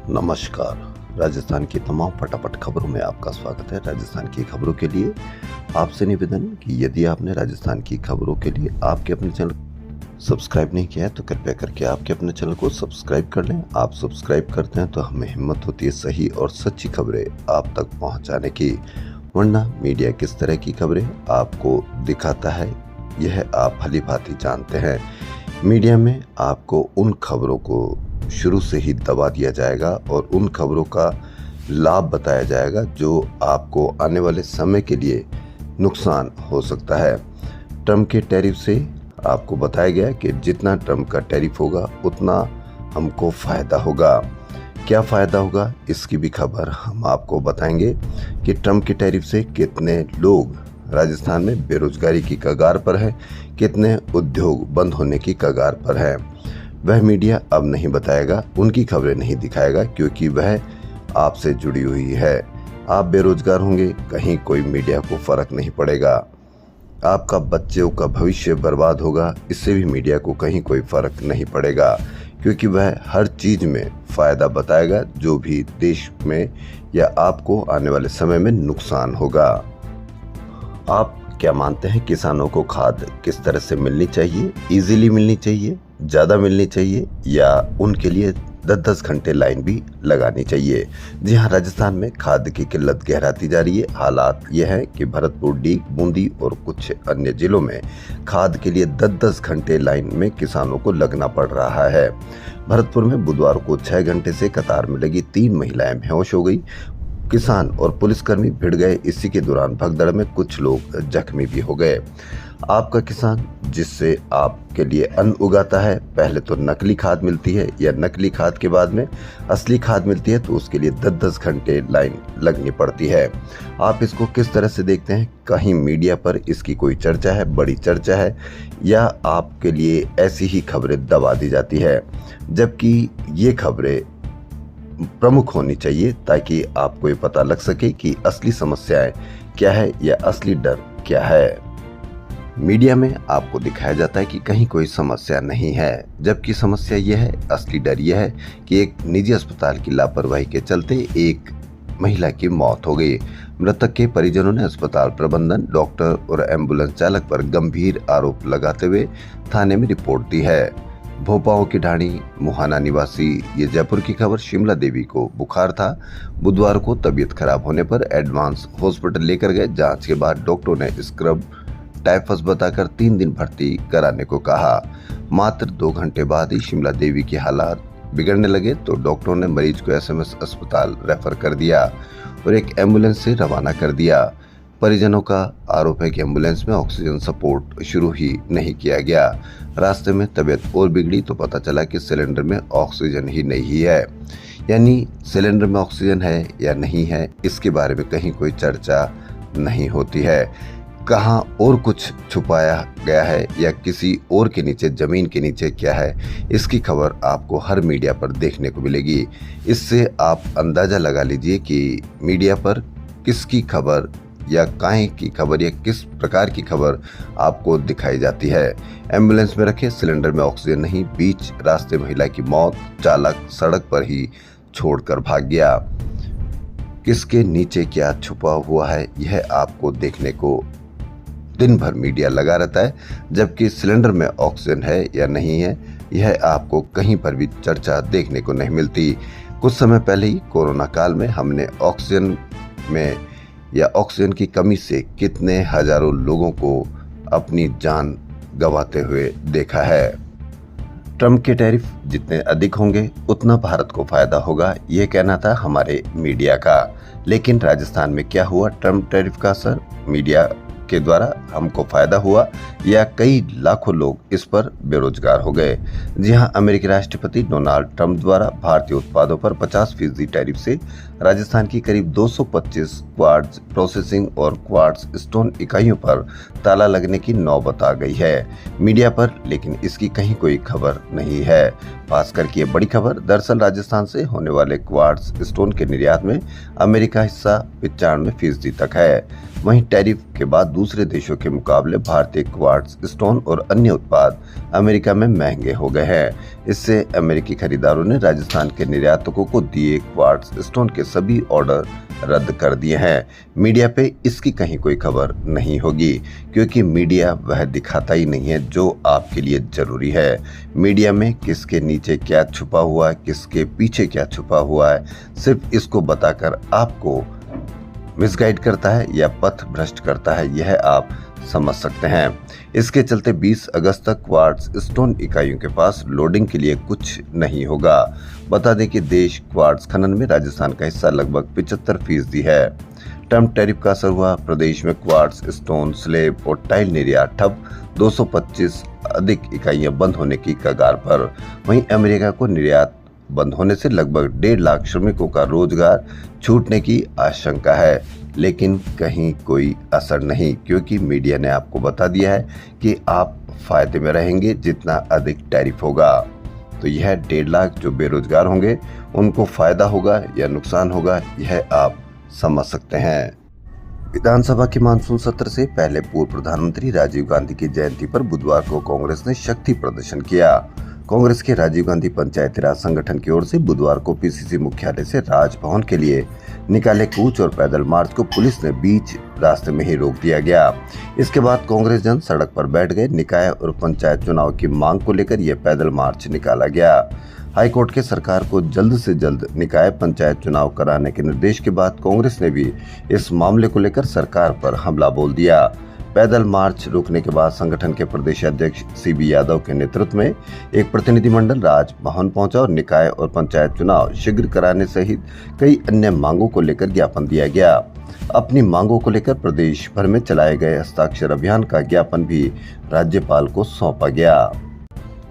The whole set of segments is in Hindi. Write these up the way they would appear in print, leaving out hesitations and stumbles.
नमस्कार। राजस्थान की तमाम फटाफट खबरों में आपका स्वागत है। राजस्थान की खबरों के लिए आपसे निवेदन कि यदि आपने राजस्थान की खबरों के लिए आपके अपने चैनल सब्सक्राइब नहीं किया है तो कृपया करके आपके अपने चैनल को सब्सक्राइब कर लें। आप सब्सक्राइब करते हैं तो हमें हिम्मत होती है सही और सच्ची खबरें आप तक पहुंचाने की, वरना मीडिया किस तरह की खबरें आपको दिखाता है यह आप भली भांति जानते हैं। मीडिया में आपको उन खबरों को शुरू से ही दबा दिया जाएगा और उन खबरों का लाभ बताया जाएगा जो आपको आने वाले समय के लिए नुकसान हो सकता है। ट्रम्प के टैरिफ से आपको बताया गया कि जितना ट्रम्प का टैरिफ होगा उतना हमको फ़ायदा होगा। क्या फ़ायदा होगा इसकी भी खबर हम आपको बताएंगे कि ट्रम्प के टैरिफ से कितने लोग राजस्थान में बेरोजगारी की कगार पर है, कितने उद्योग बंद होने की कगार पर है। वह मीडिया अब नहीं बताएगा, उनकी खबरें नहीं दिखाएगा क्योंकि वह आपसे जुड़ी हुई है। आप बेरोजगार होंगे, कहीं कोई मीडिया को फर्क नहीं पड़ेगा। आपका बच्चों का भविष्य बर्बाद होगा, इससे भी मीडिया को कहीं कोई फर्क नहीं पड़ेगा क्योंकि वह हर चीज में फायदा बताएगा जो भी देश में या आपको आने वाले समय में नुकसान होगा। आप क्या मानते हैं किसानों को खाद किस तरह से मिलनी चाहिए? इजीली मिलनी चाहिए, ज़्यादा मिलनी चाहिए या उनके लिए 10-10 घंटे लाइन भी लगानी चाहिए? जी हाँ, राजस्थान में खाद की किल्लत गहराती जा रही है। हालात यह है कि भरतपुर, डीग, बूंदी और कुछ अन्य जिलों में खाद के लिए 10-10 घंटे लाइन में किसानों को लगना पड़ रहा है। भरतपुर में बुधवार को 6 घंटे से कतार में लगी 3 महिलाएं बेहोश हो गई। किसान और पुलिसकर्मी भिड़ गए। इसी के दौरान भगदड़ में कुछ लोग जख्मी भी हो गए। आपका किसान जिससे आपके लिए अन्न उगाता है, पहले तो नकली खाद मिलती है या नकली खाद के बाद में असली खाद मिलती है, तो उसके लिए 10-10 घंटे लाइन लगनी पड़ती है। आप इसको किस तरह से देखते हैं? कहीं मीडिया पर इसकी कोई चर्चा है, बड़ी चर्चा है, या आपके लिए ऐसी ही खबरें दबा दी जाती है? जबकि ये खबरें प्रमुख होनी चाहिए ताकि आपको ये पता लग सके कि असली समस्याएं क्या है या असली डर क्या है। मीडिया में आपको दिखाया जाता है कि कहीं कोई समस्या नहीं है, जबकि समस्या यह है, असली डर यह है कि एक निजी अस्पताल की लापरवाही के चलते एक महिला की मौत हो गई। मृतक के परिजनों ने अस्पताल प्रबंधन, डॉक्टर और एम्बुलेंस चालक पर गंभीर आरोप लगाते हुए थाने में रिपोर्ट दी है। भोपाल की ढाणी मुहाना निवासी ये जयपुर की खबर। शिमला देवी को बुखार था। बुधवार को तबीयत खराब होने पर एडवांस हॉस्पिटल लेकर गए। जांच के बाद डॉक्टरों ने स्क्रब टाइफस बताकर 3 दिन भर्ती कराने को कहा। मात्र 2 घंटे बाद ही शिमला देवी की हालात बिगड़ने लगे तो डॉक्टरों ने मरीज को एसएमएस अस्पताल रेफर कर दिया और एक एम्बुलेंस से रवाना कर दिया। परिजनों का आरोप है कि एम्बुलेंस में ऑक्सीजन सपोर्ट शुरू ही नहीं किया गया। रास्ते में तबीयत और बिगड़ी तो पता चला कि सिलेंडर में ऑक्सीजन ही नहीं है। यानी सिलेंडर में ऑक्सीजन है या नहीं है, इसके बारे में कहीं कोई चर्चा नहीं होती है। कहाँ और कुछ छुपाया गया है या किसी और के नीचे, जमीन के नीचे क्या है, इसकी खबर आपको हर मीडिया पर देखने को मिलेगी। इससे आप अंदाजा लगा लीजिए कि मीडिया पर किसकी खबर या काहे की खबर या किस प्रकार की खबर आपको दिखाई जाती है। एम्बुलेंस में रखे सिलेंडर में ऑक्सीजन नहीं, बीच रास्ते महिला की मौत, चालक सड़क पर ही छोड़कर भाग गया। किसके नीचे क्या छुपा हुआ है यह आपको देखने को दिन भर मीडिया लगा रहता है, जबकि सिलेंडर में ऑक्सीजन है या नहीं है यह आपको कहीं पर भी चर्चा देखने को नहीं मिलती। कुछ समय पहले ही कोरोना काल में हमने ऑक्सीजन में या ऑक्सीजन की कमी से कितने हजारों लोगों को अपनी जान गंवाते हुए देखा है। ट्रम्प के टैरिफ जितने अधिक होंगे उतना भारत को फायदा होगा, ये कहना था हमारे मीडिया का। लेकिन राजस्थान में क्या हुआ? ट्रम्प टैरिफ का असर मीडिया के द्वारा हमको फायदा हुआ या कई लाखों लोग इस पर बेरोजगार हो गए? जी हां, अमेरिकी राष्ट्रपति डोनाल्ड ट्रंप द्वारा भारतीय उत्पादों पर 50% टैरिफ से राजस्थान की करीब 225 क्वार्ट्ज प्रोसेसिंग और क्वार्ट्ज स्टोन इकाइयों पर ताला लगने की नौबत आ गई है मीडिया पर, लेकिन इसकी कहीं कोई खबर नहीं है। खासकर की ये बड़ी खबर, दरअसल राजस्थान से होने वाले क्वार्ट्ज स्टोन के निर्यात में अमेरिका हिस्सा 95% तक है। वहीं टैरिफ के बाद दूसरे देशों के मुकाबले भारतीय क्वार्ट्ज स्टोन और अन्य उत्पाद अमेरिका में महंगे हो गए हैं। इससे अमेरिकी खरीदारों ने राजस्थान के निर्यातकों को दिए क्वार्ट्ज स्टोन के सभी ऑर्डर रद्द कर दिए हैं। मीडिया पे इसकी कहीं कोई खबर नहीं होगी, क्योंकि मीडिया वह दिखाता ही नहीं है जो आपके लिए जरूरी है। मीडिया में किसके नीचे क्या छुपा हुआ है, किसके पीछे क्या छुपा हुआ है, सिर्फ इसको बताकर आपको मिसगाइड करता है या पथ भ्रष्ट करता है, यह आप समझ सकते हैं। इसके चलते 20 अगस्त तक क्वार्ट्ज स्टोन इकाइयों के पास लोडिंग के लिए कुछ नहीं होगा। बता दें कि देश क्वार्ट्ज खनन में राजस्थान का हिस्सा लगभग 75% है। ट्रम्प टैरिफ का असर हुआ। प्रदेश में क्वार्ट्ज स्टोन, स्लेब और टाइल निर्यात ठप, 225 अधिक इकाइयां बंद होने की कगार पर। वहीं अमेरिका को निर्यात बंद होने से लगभग 1.5 लाख श्रमिकों का रोजगार छूटने की आशंका है, लेकिन कहीं कोई असर नहीं, क्योंकि मीडिया ने आपको बता दिया है कि आप फायदे में रहेंगे जितना अधिक टैरिफ होगा। तो यह 1.5 लाख जो बेरोजगार होंगे उनको फायदा होगा या नुकसान होगा, यह आप समझ सकते हैं। विधानसभा के मानसून सत्र से पहले पूर्व प्रधानमंत्री राजीव गांधी की जयंती पर बुधवार को कांग्रेस ने शक्ति प्रदर्शन किया। कांग्रेस के राजीव गांधी पंचायती राज संगठन की ओर से बुधवार को पीसीसी मुख्यालय से राजभवन के लिए निकाले कूच और पैदल मार्च को पुलिस ने बीच रास्ते में ही रोक दिया गया। इसके बाद कांग्रेस जन सड़क पर बैठ गए। निकाय और पंचायत चुनाव की मांग को लेकर यह पैदल मार्च निकाला गया। हाईकोर्ट के सरकार को जल्द से जल्द निकाय पंचायत चुनाव कराने के निर्देश के बाद कांग्रेस ने भी इस मामले को लेकर सरकार पर हमला बोल दिया। पैदल मार्च रोकने के बाद संगठन के प्रदेश अध्यक्ष सीबी यादव के नेतृत्व में एक प्रतिनिधिमंडल राजभवन पहुंचा और निकाय और पंचायत चुनाव शीघ्र कराने सहित कई अन्य मांगों को लेकर ज्ञापन दिया गया। अपनी मांगों को लेकर प्रदेश भर में चलाए गए हस्ताक्षर अभियान का ज्ञापन भी राज्यपाल को सौंपा गया।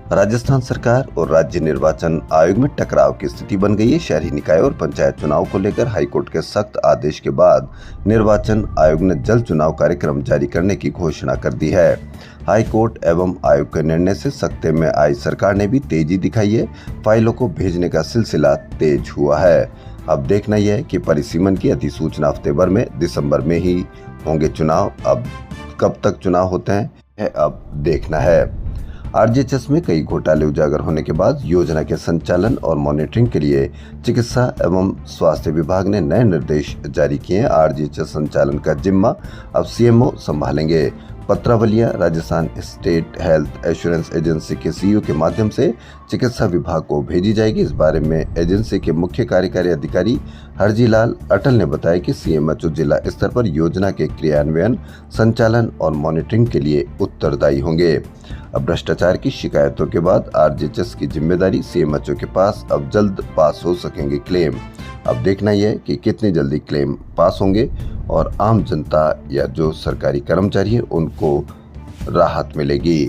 राजस्थान सरकार और राज्य निर्वाचन आयोग में टकराव की स्थिति बन गई है। शहरी निकाय और पंचायत चुनाव को लेकर हाईकोर्ट के सख्त आदेश के बाद निर्वाचन आयोग ने जल्द चुनाव कार्यक्रम जारी करने की घोषणा कर दी है। हाईकोर्ट एवं आयोग के निर्णय से सख्ते में आई सरकार ने भी तेजी दिखाई है। फाइलों को भेजने का सिलसिला तेज हुआ है। अब देखना यह है कि परिसीमन की अधिसूचना हफ्ते भर में दिसंबर में ही होंगे चुनाव। अब कब तक चुनाव होते हैं यह अब देखना है। आरजीएचएस में कई घोटाले उजागर होने के बाद योजना के संचालन और मॉनिटरिंग के लिए चिकित्सा एवं स्वास्थ्य विभाग ने नए निर्देश जारी किए हैं। आरजीएचएस संचालन का जिम्मा अब सीएमओ संभालेंगे। पत्रावलियां Rajasthan state health assurance agency के सीईओ के माध्यम से चिकित्सा विभाग को भेजी जाएगी। इस बारे में एजेंसी के मुख्य कार्यकारी अधिकारी हरजीलाल अटल ने बताया कि सीएमएचओ जिला स्तर पर योजना के क्रियान्वयन, संचालन और मॉनिटरिंग के लिए उत्तरदायी होंगे। अब भ्रष्टाचार की शिकायतों के बाद आरजीएचएस की जिम्मेदारी सीएमएचओ के पास अब जल्द पास हो सकेंगे क्लेम। अब देखना यह है कि कितनी जल्दी क्लेम पास होंगे और आम जनता या जो सरकारी कर्मचारी है उनको राहत मिलेगी।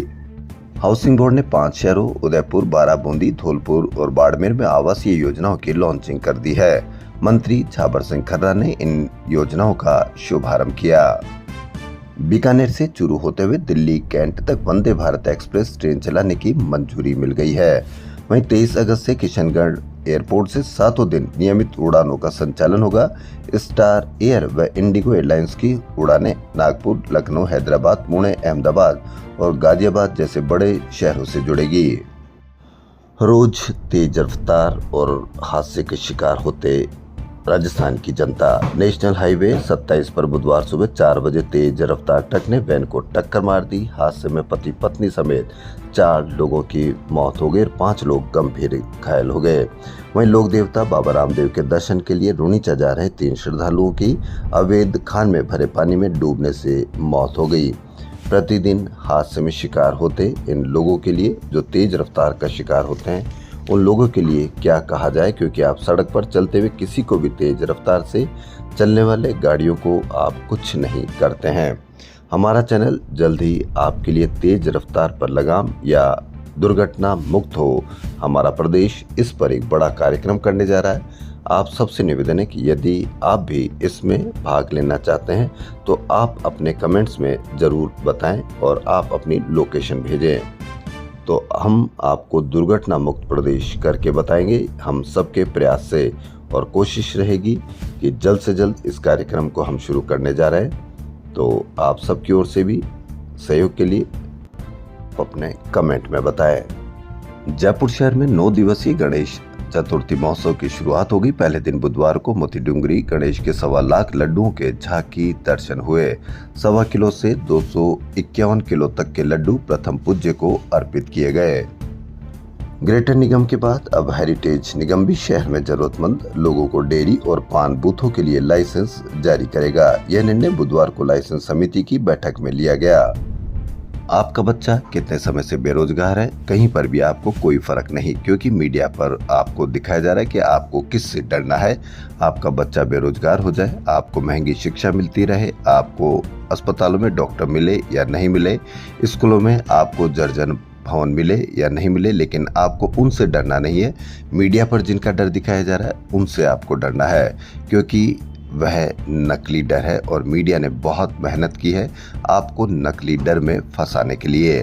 हाउसिंग बोर्ड ने 5 शहरों उदयपुर, बारां, बूंदी, धौलपुर और बाड़मेर में आवासीय योजनाओं की लॉन्चिंग कर दी है। मंत्री झाबर सिंह खर्रा ने इन योजनाओं का शुभारंभ किया। बीकानेर से चूरू होते हुए दिल्ली कैंट तक वंदे भारत एक्सप्रेस ट्रेन चलाने की मंजूरी मिल गई है। वहीं 23 अगस्त से किशनगढ़ एयरपोर्ट से 7 दिन नियमित उड़ानों का संचालन होगा। स्टार एयर व इंडिगो एयरलाइंस की उड़ानें नागपुर, लखनऊ, हैदराबाद, पुणे, अहमदाबाद और गाजियाबाद जैसे बड़े शहरों से जुड़ेगी। रोज तेज रफ्तार और हादसे के शिकार होते राजस्थान की जनता। नेशनल हाईवे 27 पर बुधवार सुबह 4 बजे तेज रफ्तार ट्रक ने वैन को टक्कर मार दी। हादसे में पति पत्नी समेत 4 लोगों की मौत हो गई और 5 लोग गंभीर घायल हो गए। वहीं लोक देवता बाबा रामदेव के दर्शन के लिए रूनीचा जा रहे 3 श्रद्धालुओं की अवैध खान में भरे पानी में डूबने से मौत हो गई। प्रतिदिन हादसे में शिकार होते इन लोगों के लिए, जो तेज रफ्तार का शिकार होते हैं, उन लोगों के लिए क्या कहा जाए, क्योंकि आप सड़क पर चलते हुए किसी को भी तेज रफ्तार से चलने वाले गाड़ियों को आप कुछ नहीं करते हैं। हमारा चैनल जल्द ही आपके लिए तेज रफ्तार पर लगाम या दुर्घटना मुक्त हो हमारा प्रदेश, इस पर एक बड़ा कार्यक्रम करने जा रहा है। आप सबसे निवेदन है कि यदि आप भी इसमें भाग लेना चाहते हैं तो आप अपने कमेंट्स में ज़रूर बताएं और आप अपनी लोकेशन भेजें, तो हम आपको दुर्घटना मुक्त प्रदेश करके बताएंगे। हम सबके प्रयास से और कोशिश रहेगी कि जल्द से जल्द इस कार्यक्रम को हम शुरू करने जा रहे हैं। तो आप सबकी ओर से भी सहयोग के लिए अपने कमेंट में बताएं। जयपुर शहर में 9 दिवसीय गणेश चतुर्थी महोत्सव की शुरुआत होगी। पहले दिन बुधवार को मोती डूंगरी गणेश के 1.25 लाख लड्डुओं के झांकी दर्शन हुए। 1.25 किलो से 251 किलो तक के लड्डू प्रथम पूज्य को अर्पित किए गए। ग्रेटर निगम के बाद अब हेरिटेज निगम भी शहर में जरूरतमंद लोगों को डेयरी और पान बूथों के लिए लाइसेंस जारी करेगा। यह निर्णय बुधवार को लाइसेंस समिति की बैठक में लिया गया। आपका बच्चा कितने समय से बेरोजगार है, कहीं पर भी आपको कोई फर्क नहीं, क्योंकि मीडिया पर आपको दिखाया जा रहा है कि आपको किससे डरना है। आपका बच्चा बेरोजगार हो जाए, आपको महंगी शिक्षा मिलती रहे, आपको अस्पतालों में डॉक्टर मिले या नहीं मिले, स्कूलों में आपको दर्जन भवन मिले या नहीं मिले, लेकिन आपको उनसे डरना नहीं है। मीडिया पर जिनका डर दिखाया जा रहा है उनसे आपको डरना है, क्योंकि वह नकली डर है और मीडिया ने बहुत मेहनत की है आपको नकली डर में फंसाने के लिए।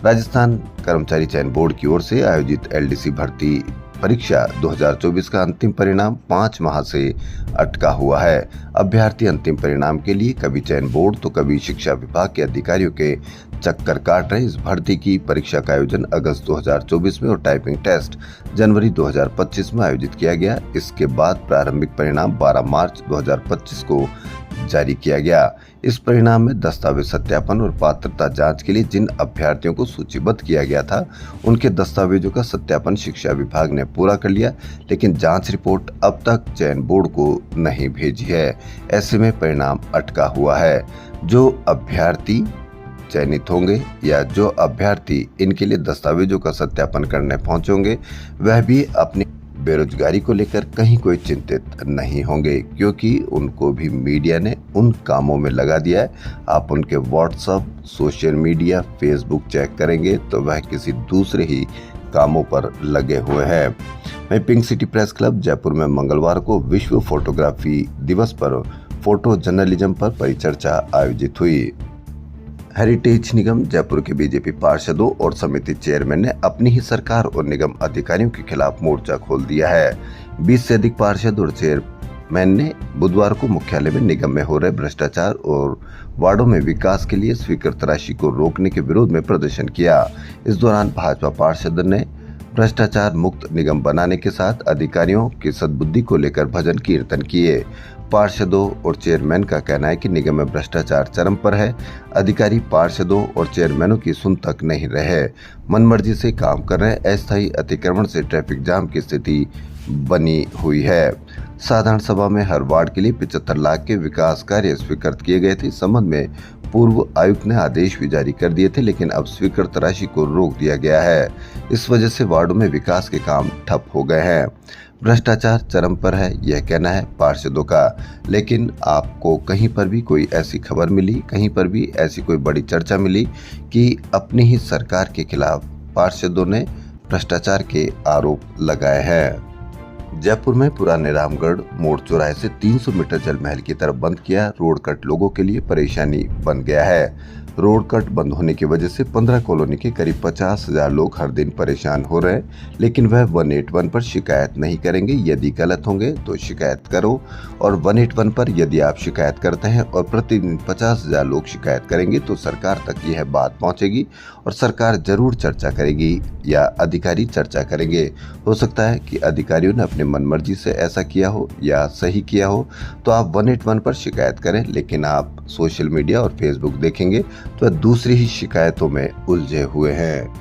राजस्थान कर्मचारी चयन बोर्ड की ओर से आयोजित एलडीसी भर्ती परीक्षा 2024 का अंतिम परिणाम 5 माह से अटका हुआ है। अभ्यर्थी अंतिम परिणाम के लिए कभी चयन बोर्ड तो कभी शिक्षा विभाग के अधिकारियों के चक्कर काट रहे। इस भर्ती की परीक्षा का आयोजन अगस्त 2024 में और टाइपिंग टेस्ट जनवरी 2025 में आयोजित किया गया। इसके बाद प्रारंभिक परिणाम 12 मार्च 2025 को जारी किया गया। इस परिणाम में दस्तावेज सत्यापन और पात्रता जांच के लिए जिन अभ्यर्थियों को सूचीबद्ध किया गया था उनके दस्तावेजों का सत्यापन शिक्षा विभाग ने पूरा कर लिया, लेकिन जांच रिपोर्ट अब तक चयन बोर्ड को नहीं भेजी है। ऐसे में परिणाम अटका हुआ है। जो अभ्यर्थी चयनित होंगे या जो अभ्यर्थी इनके लिए दस्तावेजों का सत्यापन करने पहुंचेंगे वह भी अपनी बेरोजगारी को लेकर कहीं कोई चिंतित नहीं होंगे, क्योंकि उनको भी मीडिया ने उन कामों में लगा दिया है। आप उनके WhatsApp, social media, Facebook check करेंगे तो वह किसी दूसरे ही कामों पर लगे हुए हैं। वहीं pink city press club Jaipur में मंगलवार को विश्व फोटोग्राफी दिवस पर फोटो जर्नलिज्म पर परिचर्चा आयोजित हुई। हेरिटेज निगम जयपुर के बीजेपी पार्षदों और समिति चेयरमैन ने अपनी ही सरकार और निगम अधिकारियों के खिलाफ मोर्चा खोल दिया है। 20 से अधिक पार्षद और चेयरमैन ने बुधवार को मुख्यालय में निगम में हो रहे भ्रष्टाचार और वार्डों में विकास के लिए स्वीकृत राशि को रोकने के विरोध में प्रदर्शन किया। इस दौरान भाजपा पार्षद ने भ्रष्टाचार मुक्त निगम बनाने के साथ अधिकारियों की सद्बुद्धि को लेकर भजन कीर्तन किए। पार्षदों और चेयरमैन का कहना है कि निगम में भ्रष्टाचार चरम पर है। अधिकारी पार्षदों और चेयरमैनों की सुन तक नहीं रहे, मनमर्जी से काम कर रहे। अस्थायी अतिक्रमण से ट्रैफिक जाम की स्थिति बनी हुई है। साधारण सभा में हर वार्ड के लिए 75 लाख के विकास कार्य स्वीकृत किए गए थे। इस संबंध में पूर्व आयुक्त ने आदेश भी जारी कर दिए थे, लेकिन अब स्वीकृत राशि को रोक दिया गया है। इस वजह से वार्डों में विकास के काम ठप हो गए हैं। भ्रष्टाचार चरम पर है, यह कहना है पार्षदों का, लेकिन आपको कहीं पर भी कोई ऐसी खबर मिली, कहीं पर भी ऐसी कोई बड़ी चर्चा मिली कि अपनी ही सरकार के खिलाफ पार्षदों ने भ्रष्टाचार के आरोप लगाए हैं। जयपुर में पुराने रामगढ़ मोड़ चौराहे से 300 मीटर जल महल की तरफ बंद किया। रोड कट लोगों के लिए परेशानी बन गया है। रोड कट बंद होने की वजह से 15 कॉलोनी के करीब 50,000 लोग हर दिन परेशान हो रहे हैं, लेकिन वह 181 पर शिकायत नहीं करेंगे। यदि गलत होंगे तो शिकायत करो, और 181 पर यदि आप शिकायत करते हैं और प्रतिदिन 50,000 लोग शिकायत करेंगे तो सरकार तक यह बात पहुंचेगी और सरकार जरूर चर्चा करेगी या अधिकारी चर्चा करेंगे। हो सकता है कि अधिकारियों ने अपने मनमर्जी से ऐसा किया हो या सही किया हो, तो आप 181 पर शिकायत करें, लेकिन आप सोशल मीडिया और फेसबुक देखेंगे तो दूसरी ही शिकायतों में उलझे हुए हैं।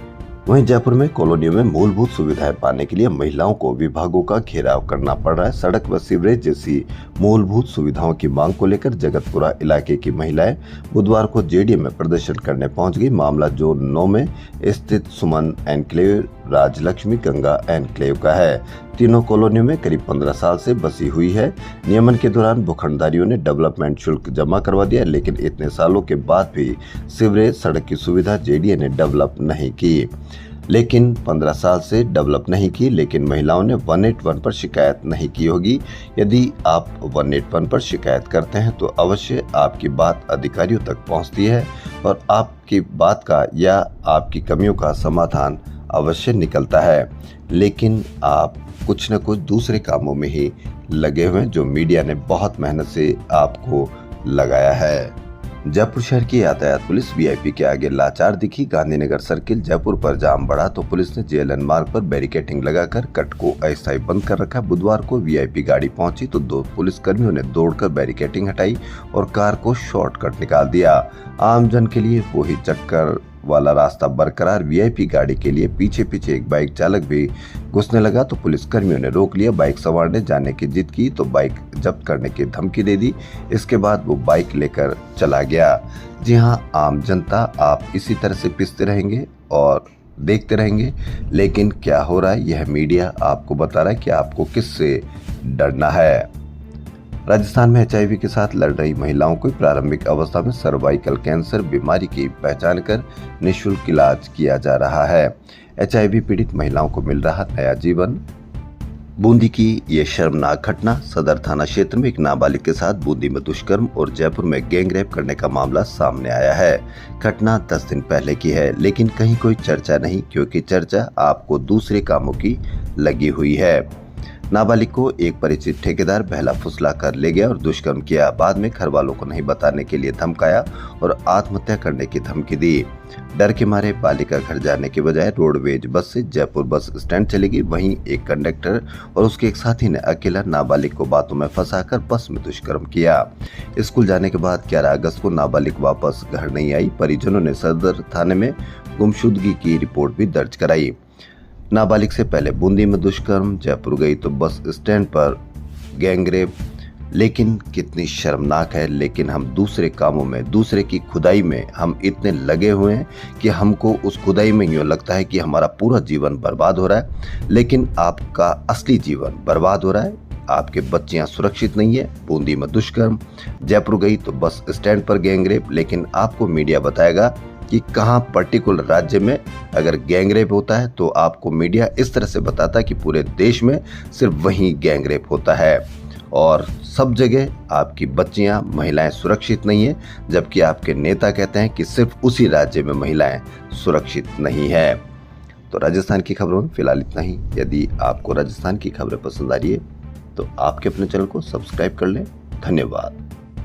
वहीं जयपुर में कॉलोनियों में मूलभूत सुविधाएं पाने के लिए महिलाओं को विभागों का घेराव करना पड़ रहा है। सड़क व सीवरेज जैसी मूलभूत सुविधाओं की मांग को लेकर जगतपुरा इलाके की महिलाएं बुधवार को जेडीएम में प्रदर्शन करने पहुंच गई। मामला जोन 9 में स्थित सुमन एनक्लेव, राजलक्ष्मी गंगा एनक्लेव का है। तीनों कॉलोनियों में करीब 15 साल से बसी हुई है। नियमन के दौरान भूखंडधारियों ने डेवलपमेंट शुल्क जमा करवा दिया, लेकिन इतने सालों के बाद भी सीवरेज सड़क की सुविधा जेडीए ने डेवलप नहीं की। लेकिन 15 साल से डेवलप नहीं की, लेकिन महिलाओं ने 181 पर शिकायत नहीं की होगी। यदि आप 181 पर शिकायत करते हैं तो अवश्य आपकी बात अधिकारियों तक पहुंचती है और आपकी बात का या आपकी कमियों का समाधान अवश्य निकलता है। लेकिन आप कुछ न कुछ दूसरे कामों में ही लगे हुए हैं, जो मीडिया ने बहुत मेहनत से आपको लगाया है। जयपुर शहर की यातायात पुलिस वीआईपी के आगे लाचार दिखी। गांधीनगर सर्किल जयपुर पर जाम बढ़ा तो पुलिस ने जेएलएन मार्ग पर बैरिकेडिंग लगाकर कट को अस्थायी बंद कर रखा। बुधवार को वीआईपी गाड़ी पहुंची तो 2 पुलिसकर्मियों ने दौड़कर बैरिकेडिंग हटाई और कार को शॉर्टकट निकाल दिया। आमजन के लिए वही चक्कर वाला रास्ता बरकरार। वीआईपी गाड़ी के लिए पीछे पीछे एक बाइक चालक भी घुसने लगा तो पुलिसकर्मियों ने रोक लिया। बाइक सवार ने जाने की जिद की तो बाइक जब्त करने की धमकी दे दी। इसके बाद वो बाइक लेकर चला गया। जी हां, आम जनता आप इसी तरह से पिसते रहेंगे और देखते रहेंगे, लेकिन क्या हो रहा है यह मीडिया आपको बता रहा है कि आपको किससे डरना है। राजस्थान में एचआईवी के साथ लड़ रही महिलाओं को प्रारंभिक अवस्था में सर्वाइकल कैंसर बीमारी की पहचान कर निःशुल्क इलाज किया जा रहा है। एचआईवी पीड़ित महिलाओं को मिल रहा नया जीवन। बूंदी की ये शर्मनाक घटना। सदर थाना क्षेत्र में एक नाबालिग के साथ बूंदी में दुष्कर्म और जयपुर में गैंगरेप करने का मामला सामने आया है। घटना 10 दिन पहले की है, लेकिन कहीं कोई चर्चा नहीं, क्योंकि चर्चा आपको दूसरे कामों की लगी हुई है। नाबालिग को एक परिचित ठेकेदार बहला फुसला कर ले गया और दुष्कर्म किया। बाद में घर वालों को नहीं बताने के लिए धमकाया और आत्महत्या करने की धमकी दी। डर के मारे बालिका घर जाने के बजाय रोडवेज बस से जयपुर बस स्टैंड चली गई। वहीं एक कंडक्टर और उसके एक साथी ने अकेला नाबालिग को बातों में फंसाकर बस में दुष्कर्म किया। स्कूल जाने के बाद 11 अगस्त को नाबालिग वापस घर नहीं आई। परिजनों ने सदर थाने में गुमशुदगी की रिपोर्ट भी दर्ज कराई। नाबालिग से पहले बूंदी में दुष्कर्म, जयपुर गई तो बस स्टैंड पर गैंगरेप। लेकिन कितनी शर्मनाक है, लेकिन हम दूसरे कामों में, दूसरे की खुदाई में हम इतने लगे हुए हैं कि हमको उस खुदाई में यूँ लगता है कि हमारा पूरा जीवन बर्बाद हो रहा है, लेकिन आपका असली जीवन बर्बाद हो रहा है। आपके बच्चियां सुरक्षित नहीं है। बूंदी में दुष्कर्म, जयपुर गई तो बस स्टैंड पर गैंगरेप, लेकिन आपको मीडिया बताएगा कि कहां पर्टिकुलर राज्य में अगर गैंगरेप होता है तो आपको मीडिया इस तरह से बताता है कि पूरे देश में सिर्फ वहीं गैंगरेप होता है और सब जगह आपकी बच्चियां, महिलाएं सुरक्षित नहीं है, जबकि आपके नेता कहते हैं कि सिर्फ उसी राज्य में महिलाएं सुरक्षित नहीं है। तो राजस्थान की खबरों में फिलहाल इतना ही। यदि आपको राजस्थान की खबरें पसंद आ रही है तो आपके अपने चैनल को सब्सक्राइब कर लें। धन्यवाद।